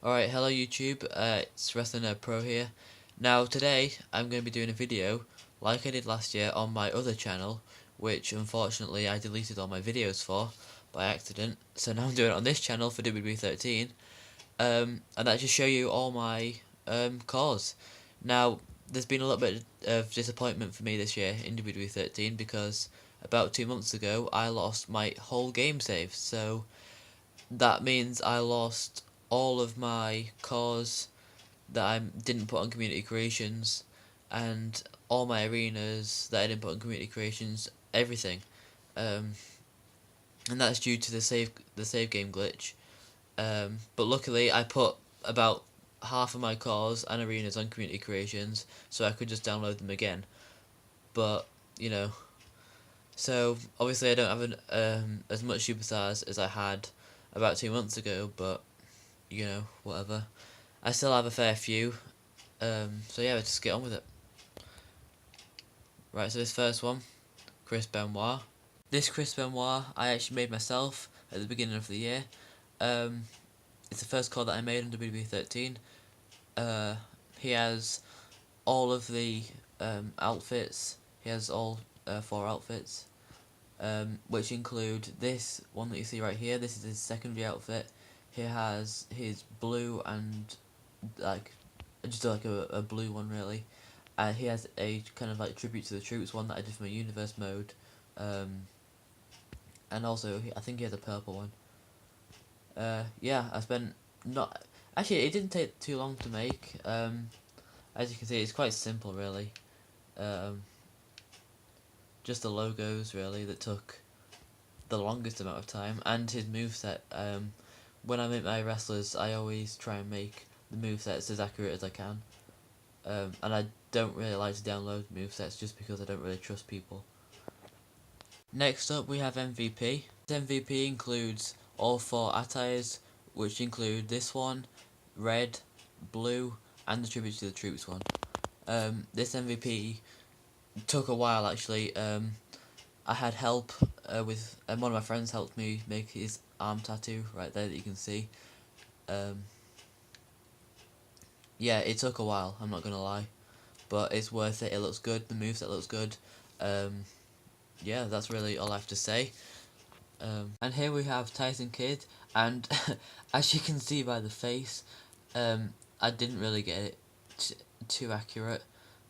Alright, hello YouTube, it's Wrestling Nerd Pro here. Now today I'm going to be doing a video like I did last year on my other channel, which unfortunately I deleted all my videos for by accident. So now I'm doing it on this channel for WWE 13, and that just show you all my CAW'S. Now there's been a little bit of disappointment for me this year in WWE 13 because about 2 months ago I lost my whole game save, so that means I lost all of my CAW'S that I didn't put on community creations, and all my arenas that I didn't put on community creations, everything, um, and that's due to the save game glitch. But luckily, I put about half of my CAW'S and arenas on community creations, so I could just download them again. But you know, so obviously I don't have as much superstars as I had about 2 months ago, but you know, whatever. I still have a fair few, so yeah, let's just get on with it. Right, so this first one, Chris Benoit. This Chris Benoit I actually made myself at the beginning of the year. It's the first card that I made on WWE 13. He has all of the outfits. He has all 4 outfits, which include this one that you see right here. This is his secondary outfit. He has his blue and like just like a blue one really. He has a kind of like tribute to the troops one that I did for my universe mode, and also I think he has a purple one. Yeah, I spent not actually it didn't take too long to make. As you can see, it's quite simple really. Um, just the logos really that took the longest amount of time, and his moveset. When I make my wrestlers, I always try and make the movesets as accurate as I can. And I don't really like to download movesets just because I don't really trust people. Next up we have MVP. This MVP includes all 4 attires, which include this one, red, blue, and the Tribute to the Troops one. This MVP took a while actually. I had help with one of my friends helped me make his arm tattoo right there that you can see. Yeah, it took a while, I'm not gonna lie, but it's worth it. It looks good, the moveset looks good. Yeah, that's really all I have to say. And here we have Tyson Kidd, and as you can see by the face, I didn't really get it too accurate,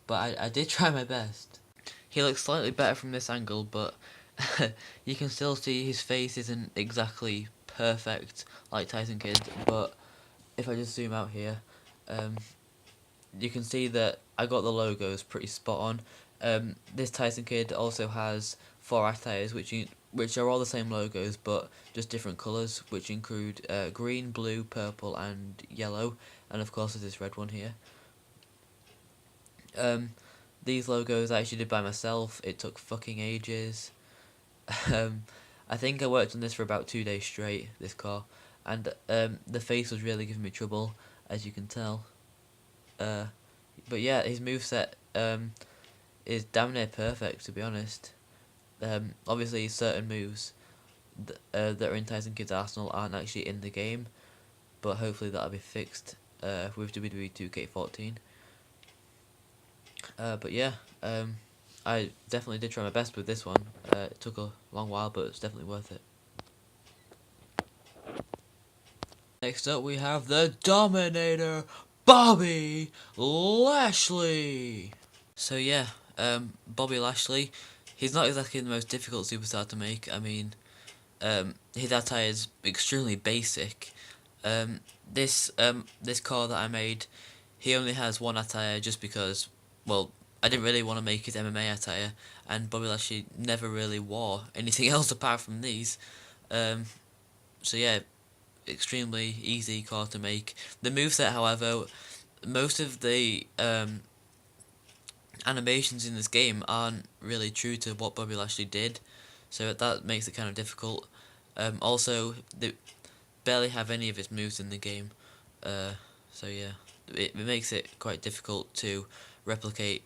but I did try my best. He looks slightly better from this angle, but you can still see his face isn't exactly perfect like Tyson Kidd, but if I just zoom out here, you can see that I got the logos pretty spot on. This Tyson Kidd also has 4 attires, which are all the same logos but just different colours, which include green, blue, purple, and yellow, and of course there's this red one here. These logos I actually did by myself. It took fucking ages. I think I worked on this for about 2 days straight, this car, and the face was really giving me trouble, as you can tell. But yeah, his moveset is damn near perfect, to be honest. Obviously, certain moves that are in Tyson Kidd's arsenal aren't actually in the game, but hopefully that'll be fixed with WWE 2K14. But yeah, I definitely did try my best with this one. It took a long while, but it's definitely worth it. Next up, we have the Dominator, Bobby Lashley. So yeah, Bobby Lashley, he's not exactly the most difficult superstar to make. I mean, his attire is extremely basic. This car that I made, he only has 1 attire just because, well, I didn't really want to make his MMA attire, and Bobby Lashley never really wore anything else apart from these. So yeah, extremely easy car to make. The moveset, however, most of the animations in this game aren't really true to what Bobby Lashley did, so that makes it kind of difficult. Also, they barely have any of his moves in the game, so yeah, it makes it quite difficult to replicate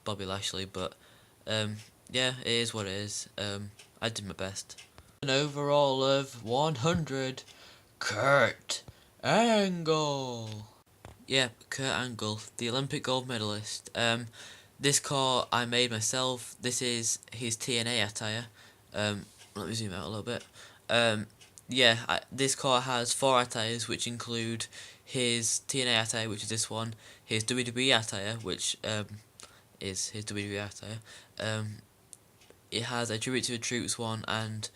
Bobby Lashley, but yeah, it is what it is. I did my best. An overall of 100, Kurt Angle. Yeah, Kurt Angle, the Olympic gold medalist. This car I made myself. This is his TNA attire. Let me zoom out a little bit. Yeah, this car has 4 attires, which include his TNA attire, which is this one, his WWE attire, which is his WWE attire. It has a Tribute to the Troops one, and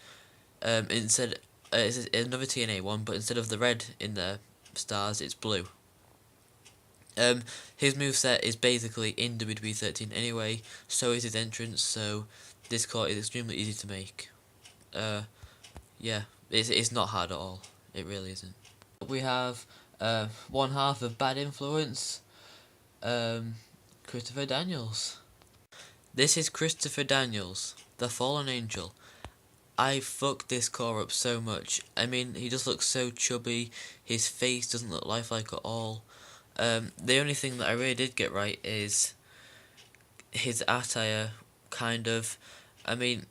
instead it's another TNA one, but instead of the red in the stars, it's blue. His moveset is basically in WWE 13 anyway, so is his entrance, so this car is extremely easy to make. Yeah, it's not hard at all. It really isn't. We have one half of Bad Influence, Christopher Daniels. This is Christopher Daniels, the Fallen Angel. I fucked this car up so much. I mean, he just looks so chubby. His face doesn't look lifelike at all. The only thing that I really did get right is his attire, kind of. I mean,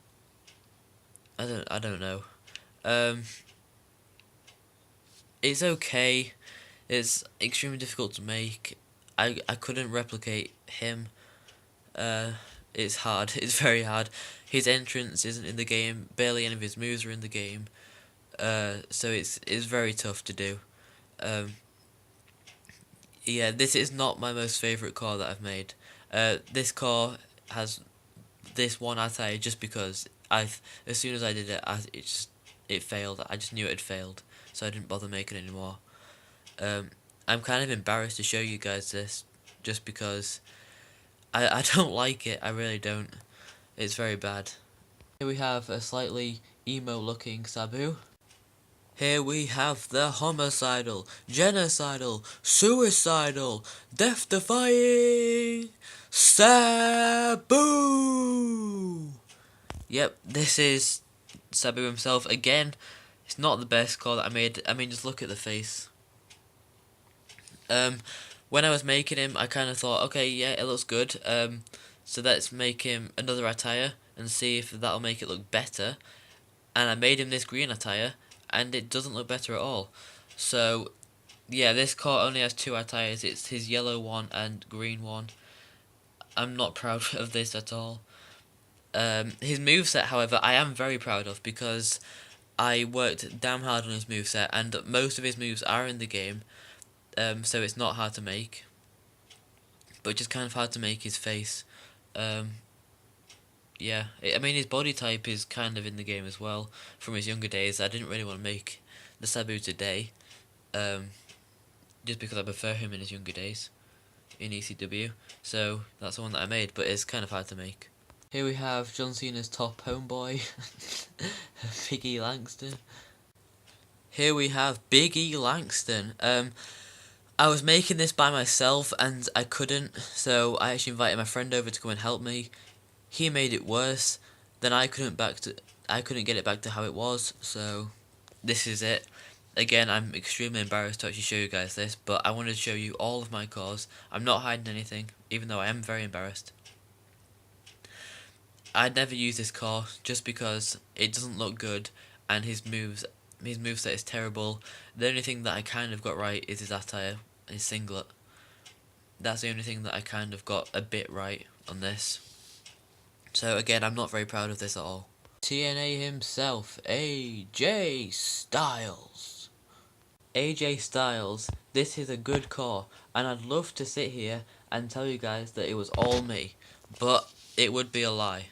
I don't know. It's okay. It's extremely difficult to make. I couldn't replicate him. It's hard. It's very hard. His entrance isn't in the game. Barely any of his moves are in the game. So it's very tough to do. Yeah, this is not my most favourite car that I've made. This car has this one attire just because as soon as I did it, it failed. I just knew it had failed, so I didn't bother making it anymore. I'm kind of embarrassed to show you guys this, just because I don't like it. I really don't. It's very bad. Here we have a slightly emo looking Sabu. Here we have the homicidal, genocidal, suicidal, death-defying Sabu! Yep, this is Sabu himself. Again, it's not the best car that I made. I mean, just look at the face. When I was making him, I kind of thought, okay, yeah, it looks good. So let's make him another attire and see if that'll make it look better. And I made him this green attire, and it doesn't look better at all. So, yeah, this car only has 2 attires. It's his yellow one and green one. I'm not proud of this at all. His moveset, however, I am very proud of, because I worked damn hard on his moveset, and most of his moves are in the game. So it's not hard to make. But just kind of hard to make his face. Yeah, I mean, his body type is kind of in the game as well from his younger days. I didn't really want to make the Sabu today, just because I prefer him in his younger days in ECW. So that's the one that I made, but it's kind of hard to make. Here we have John Cena's top homeboy, Big E Langston. Here we have Big E Langston. I was making this by myself and I couldn't, so I actually invited my friend over to come and help me. He made it worse. Then I couldn't get it back to how it was. So this is it. Again, I'm extremely embarrassed to actually show you guys this, but I wanted to show you all of my CAW'S. I'm not hiding anything, even though I am very embarrassed. I'd never use this car just because it doesn't look good, and his moveset is terrible. The only thing that I kind of got right is his attire, his singlet. That's the only thing that I kind of got a bit right on this. So again, I'm not very proud of this at all. TNA himself, AJ Styles. AJ Styles, this is a good car, and I'd love to sit here and tell you guys that it was all me, but it would be a lie.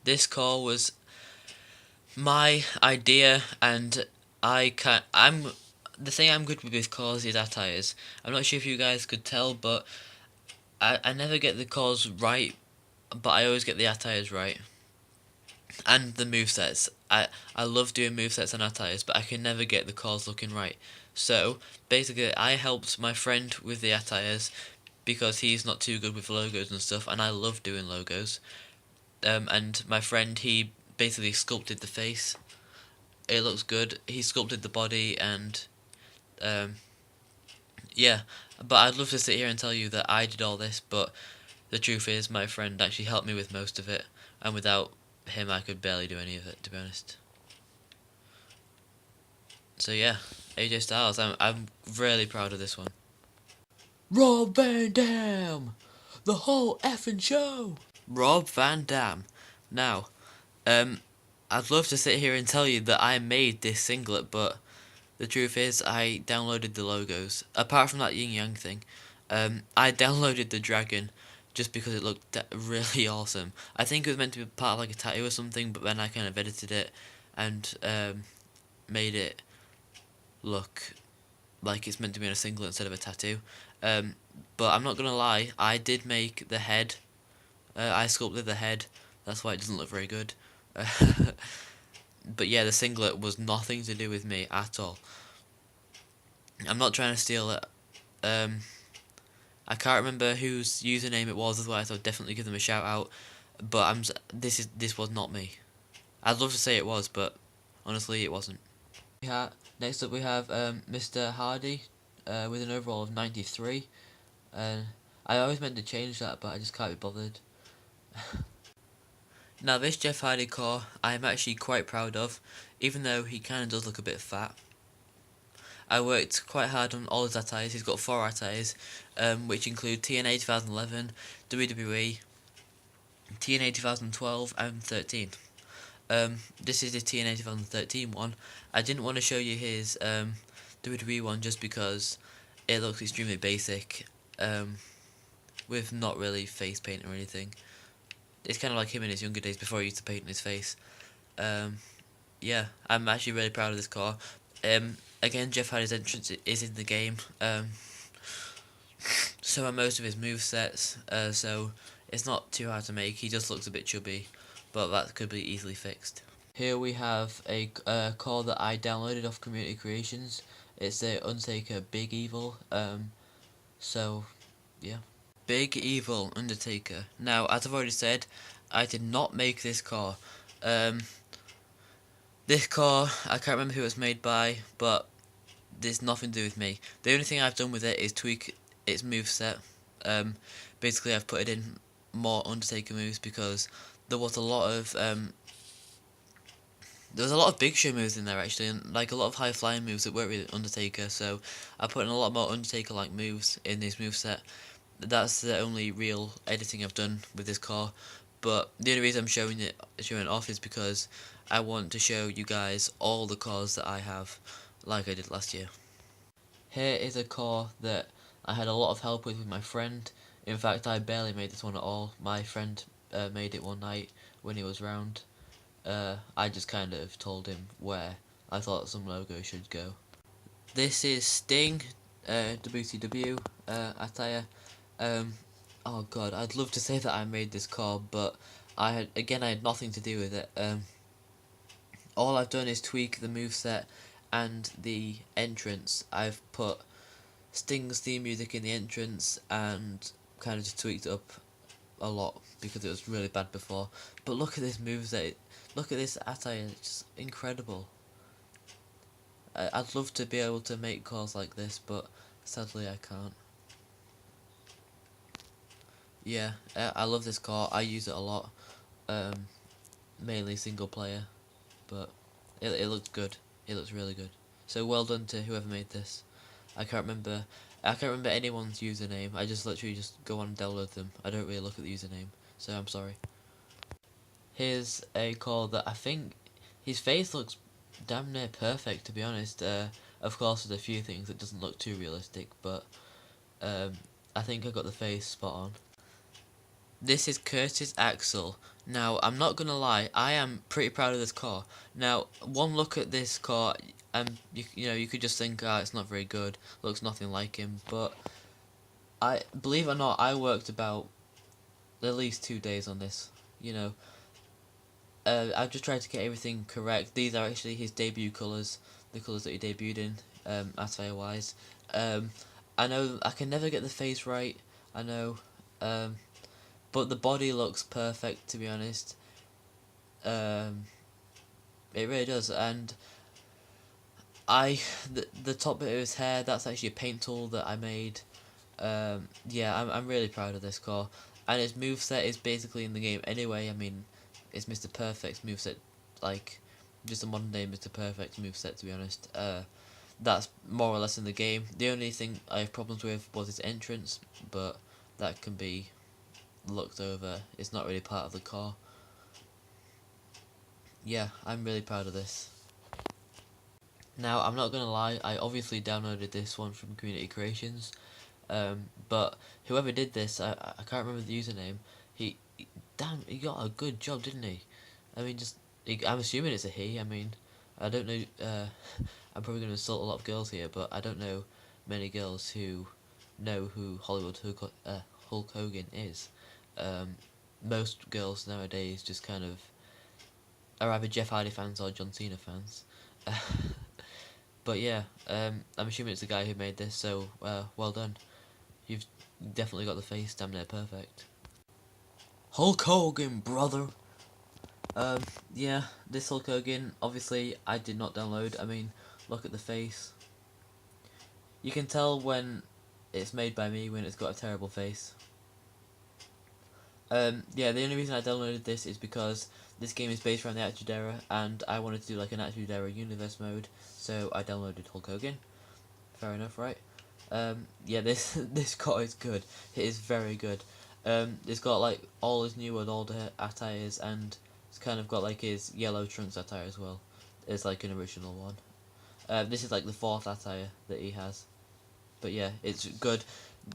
This car was my idea, and the thing I'm good with CAW'S is attires. I'm not sure if you guys could tell, but I never get the CAW'S right, but I always get the attires right. And the movesets. I love doing movesets and attires, but I can never get the CAW'S looking right. So, basically, I helped my friend with the attires, because he's not too good with logos and stuff, and I love doing logos. And my friend, he basically sculpted the face. It looks good. He sculpted the body, and yeah, but I'd love to sit here and tell you that I did all this, but the truth is my friend actually helped me with most of it, and without him I could barely do any of it, to be honest. So yeah, AJ Styles. I'm really proud of this one. Rob Van Dam, the whole effing show. Rob Van Dam. Now, I'd love to sit here and tell you that I made this singlet, but the truth is I downloaded the logos. Apart from that yin yang thing, I downloaded the dragon just because it looked really awesome. I think it was meant to be part of like a tattoo or something, but then I kind of edited it and made it look like it's meant to be on a singlet instead of a tattoo. But I'm not gonna lie, I did make the head. I sculpted the head. That's why it doesn't look very good. But yeah, the singlet was nothing to do with me at all. I'm not trying to steal it. I can't remember whose username it was, otherwise I'll definitely give them a shout out. But this was not me. I'd love to say it was, but honestly, it wasn't. Next up we have Mr. Hardy with an overall of 93. I always meant to change that, but I just can't be bothered. Now this Jeff Hardy core I'm actually quite proud of, even though he kind of does look a bit fat. I worked quite hard on all his attires. He's got 4 attires, which include TNA 2011, WWE, TNA 2012 and 13. This is the TNA 2013 one. I didn't want to show you his WWE one just because it looks extremely basic, with not really face paint or anything. It's kind of like him in his younger days before he used to paint on his face. Yeah, I'm actually really proud of this car. Again, Jeff Hardy's entrance is in the game. So are most of his movesets. So it's not too hard to make. He just looks a bit chubby, but that could be easily fixed. Here we have a car that I downloaded off Community Creations. It's the Undertaker Big Evil. So yeah. Big Evil Undertaker. Now, as I've already said, I did not make this car. This car, I can't remember who it was made by, but there's nothing to do with me. The only thing I've done with it is tweak its moveset. Basically, I've put it in more Undertaker moves because there was a lot of Big Show moves in there actually, and like a lot of high flying moves that weren't really Undertaker. So I put in a lot more Undertaker like moves in this moveset. That's the only real editing I've done with this car, but the only reason I'm showing it off is because I want to show you guys all the cars that I have, like I did last year. Here is a car that I had a lot of help with my friend. In fact, I barely made this one at all. My friend made it one night when he was round. I just kind of told him where I thought some logo should go. This is Sting, WCW attire. Oh god, I'd love to say that I made this car, but I had nothing to do with it. All I've done is tweak the moveset and the entrance. I've put Sting's theme music in the entrance and kind of just tweaked it up a lot because it was really bad before. But look at this moveset, look at this attire, it's just incredible. I'd love to be able to make cars like this, but sadly I can't. Yeah, I love this car. I use it a lot, mainly single player, but it looks good. It looks really good. So well done to whoever made this. I can't remember anyone's username. I just literally just go on and download them. I don't really look at the username, so I'm sorry. Here's a car that I think his face looks damn near perfect, to be honest. Of course, there's a few things that doesn't look too realistic, but I think I got the face spot on. This is Curtis Axel. Now, I'm not gonna lie, I am pretty proud of this car. Now, one look at this car, you could just think, it's not very good, looks nothing like him, but believe it or not, I worked about at least 2 days on this, I've just tried to get everything correct. These are actually his debut colours, the colours that he debuted in, attire-wise. I know I can never get the face right, I know, but the body looks perfect, to be honest. It really does, and the top bit of his hair, that's actually a paint tool that I made. Yeah, I'm really proud of this car, and his moveset is basically in the game anyway. I mean, it's Mr. Perfect's moveset, like just a modern day Mr. Perfect's moveset, to be honest. that's more or less in the game. The only thing I have problems with was his entrance, but that can be looked over. It's not really part of the core. Yeah, I'm really proud of this. Now, I'm not gonna lie, I obviously downloaded this one from Community Creations, but whoever did this, I can't remember the username. Damn, he got a good job, didn't he? I mean, I'm assuming it's a he. I mean, I don't know. I'm probably gonna insult a lot of girls here, but I don't know many girls who know who Hulk Hogan is. Most girls nowadays just kind of are either Jeff Hardy fans or John Cena fans. But yeah, I'm assuming it's the guy who made this, so well done. You've definitely got the face damn near perfect. Hulk Hogan, brother! Yeah, this Hulk Hogan, obviously, I did not download. I mean, look at the face. You can tell when it's made by me when it's got a terrible face. Yeah, the only reason I downloaded this is because this game is based around the Attitude Era, and I wanted to do like an Attitude Era universe mode, so I downloaded Hulk Hogan. Fair enough, right? Yeah, this car is good. It is very good. It's got like all his new and older attires, and it's kind of got like his yellow trunks attire as well. It's like an original one. This is like the 4th attire that he has. But yeah, it's good.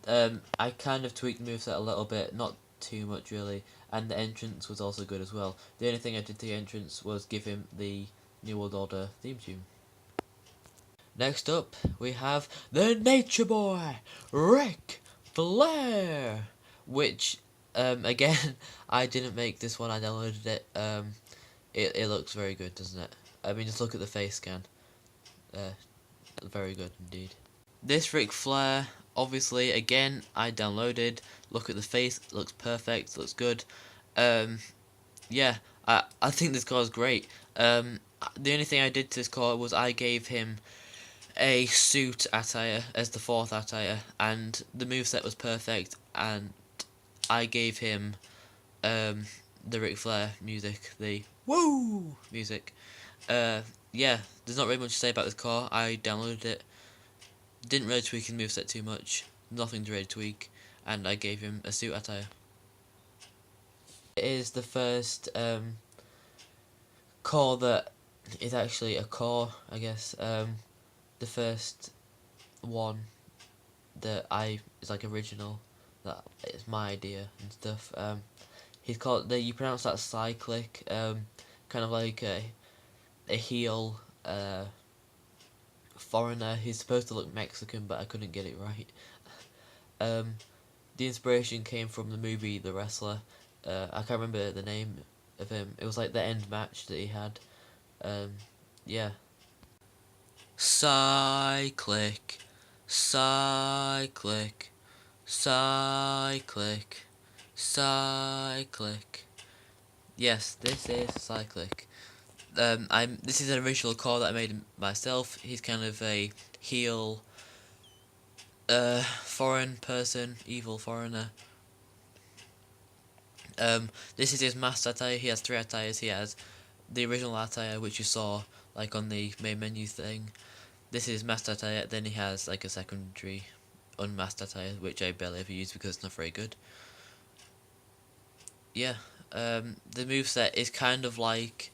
I kind of tweaked the moveset a little bit, not too much really, and the entrance was also good as well. The only thing I did to the entrance was give him the New World Order theme tune. Next up, we have the Nature Boy, Ric Flair, which, again, I didn't make this one, I downloaded it. It looks very good, doesn't it? I mean, just look at the face scan. Very good indeed. This Ric Flair, obviously, again, I downloaded. Look at the face, it looks perfect, looks good. Yeah, I think this car is great. The only thing I did to this car was I gave him a suit attire as the 4th attire, and the moveset was perfect, and I gave him the Ric Flair music, the woo music. Yeah, there's not really much to say about this car. I downloaded it, didn't really tweak his moveset too much, nothing to really tweak, and I gave him a suit attire. It is the first core that is actually a core, I guess. The first one that is like original, that is my idea and stuff. He's called, you pronounce that Cyclic, kind of like a heel foreigner. He's supposed to look Mexican, but I couldn't get it right. The inspiration came from the movie The Wrestler. I can't remember the name of him. It was like the end match that he had. Yeah. Cyclic, Cyclic, Cyclic, Cyclic. Yes, this is Cyclic. This is an original car that I made myself. He's kind of a heel, foreign person, evil foreigner. This is his master attire. He has 3 attires. He has the original attire, which you saw like on the main menu thing. This is master attire. Then he has like a secondary unmasked attire, which I barely ever use because it's not very good. Yeah, the moveset is kind of like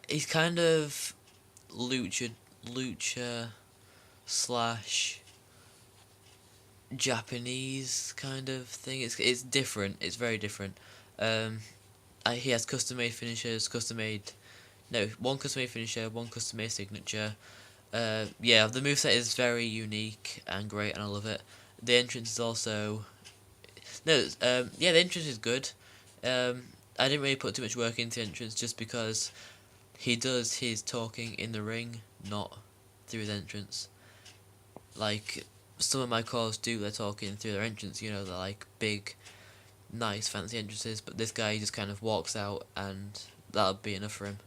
he's kind of lucha slash Japanese kind of thing. It's different. It's very different. He has custom made finishers, one custom made finisher, one custom made signature. Yeah, the moveset is very unique and great, and I love it. The entrance is also yeah, the entrance is good. I didn't really put too much work into the entrance just because he does his talking in the ring, not through his entrance. Like some of my CAW'S do their talking through their entrance, you know, they're like big, nice, fancy entrances, but this guy just kind of walks out and that'll be enough for him.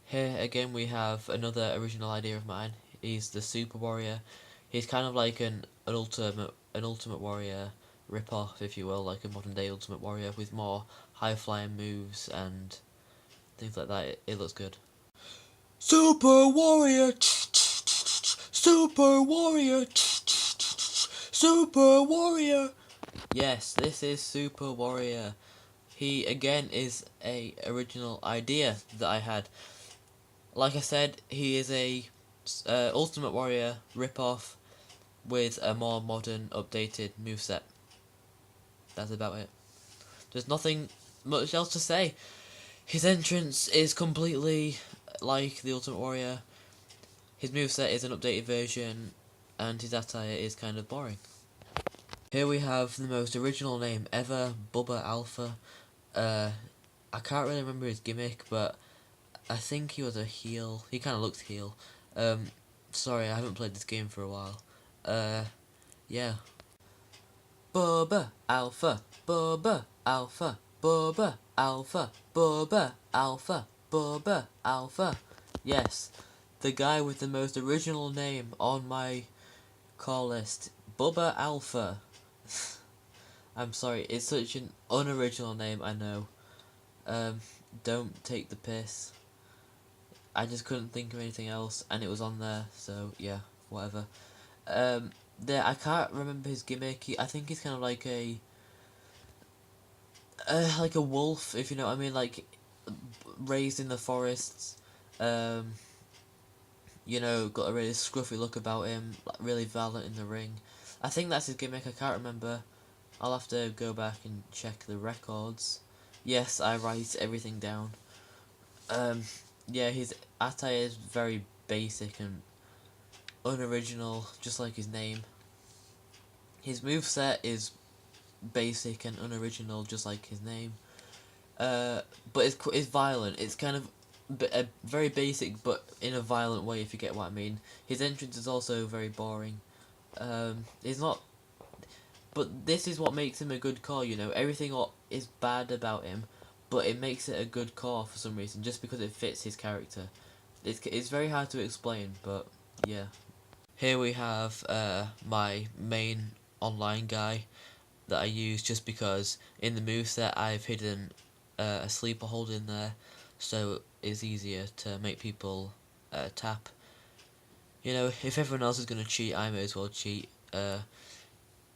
Here again we have another original idea of mine. He's the Super Warrior. He's kind of like an Ultimate Warrior rip-off, if you will, like a modern day Ultimate Warrior with more high-flying moves and things like that. It looks good. Super Warrior! Super Warrior! Super Warrior! Yes, this is Super Warrior. He again is a original idea that I had. Like I said, he is a Ultimate Warrior ripoff with a more modern, updated moveset. That's about it. There's nothing much else to say. His entrance is completely like the Ultimate Warrior. His moveset is an updated version, and his attire is kind of boring. Here we have the most original name ever, Bubba Alpha. I can't really remember his gimmick, but I think he was a heel. He kind of looked heel. Sorry, I haven't played this game for a while. Yeah. Bubba Alpha, Bubba Alpha, Bubba Alpha, Bubba Alpha, Bubba Alpha. Yes, the guy with the most original name on my call list, Bubba Alpha. I'm sorry, it's such an unoriginal name, I know. Don't take the piss. I just couldn't think of anything else, and it was on there, so yeah, whatever. I can't remember his gimmick. I think he's kind of like a wolf, if you know what I mean, like raised in the forests. You know, got a really scruffy look about him, like really violent in the ring. I think that's his gimmick. I can't remember. I'll have to go back and check the records. Yes, I write everything down. Yeah, his attire is very basic and unoriginal, just like his name. His moveset is basic and unoriginal, just like his name. But it's violent. It's kind of very basic, but in a violent way, if you get what I mean. His entrance is also very boring. It's not. But this is what makes him a good core, you know. Everything is bad about him, but it makes it a good core for some reason, just because it fits his character. It's very hard to explain, but yeah. Here we have my main online guy that I use just because in the moveset I've hidden a sleeper hold in there, so it's easier to make people tap. You know, if everyone else is going to cheat, I may as well cheat.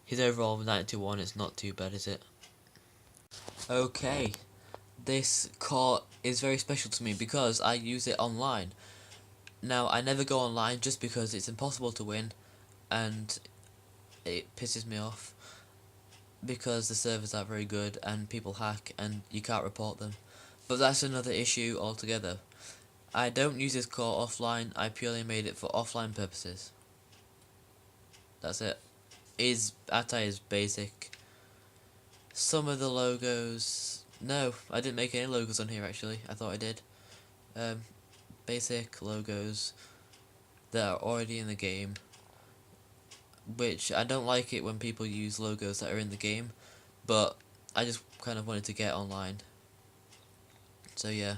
His overall 9-1, it's not too bad, is it? Okay, this core is very special to me because I use it online. Now, I never go online just because it's impossible to win, and it pisses me off because the servers aren't very good and people hack and you can't report them. But that's another issue altogether. I don't use this core offline, I purely made it for offline purposes. That's it. His attire is basic. Some of the logos... No, I didn't make any logos on here actually, I thought I did. Basic logos that are already in the game, which I don't like it when people use logos that are in the game, but I just kind of wanted to get online. So yeah,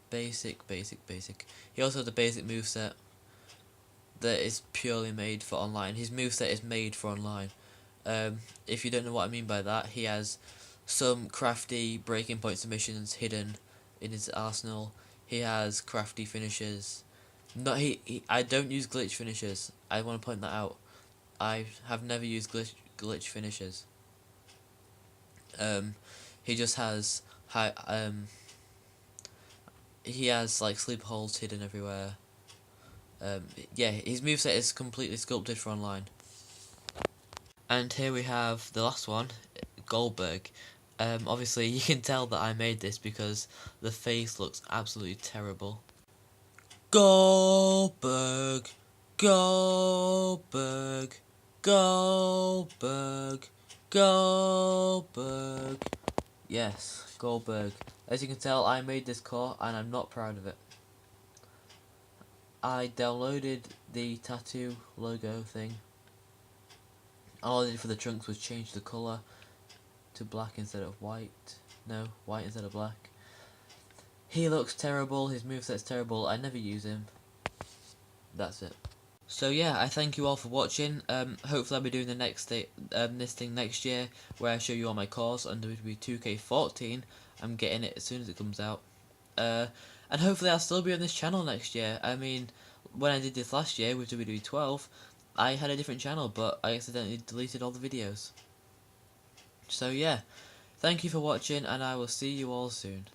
basic. He also has a basic moveset that is purely made for online. His moveset is made for online. If you don't know what I mean by that, he has some crafty breaking point submissions hidden in his arsenal. He has crafty finishes. I don't use glitch finishes. I want to point that out. I have never used glitch finishes. He just has he has like sleep holes hidden everywhere. Yeah, his moveset is completely sculpted for online. And here we have the last one, Goldberg. Obviously you can tell that I made this because the face looks absolutely terrible. Goldberg, Goldberg, Goldberg, Goldberg. Yes, Goldberg. As you can tell, I made this core and I'm not proud of it. I downloaded the tattoo logo thing. All I did for the trunks was change the colour to black instead of white. No, white instead of black. He looks terrible, his moveset's terrible, I never use him. That's it. So yeah, I thank you all for watching. Hopefully I'll be doing the next this thing next year, where I show you all my cores on WWE 2K14. I'm getting it as soon as it comes out. And hopefully I'll still be on this channel next year. I mean, when I did this last year with WWE 12, I had a different channel, but I accidentally deleted all the videos. So yeah, thank you for watching, and I will see you all soon.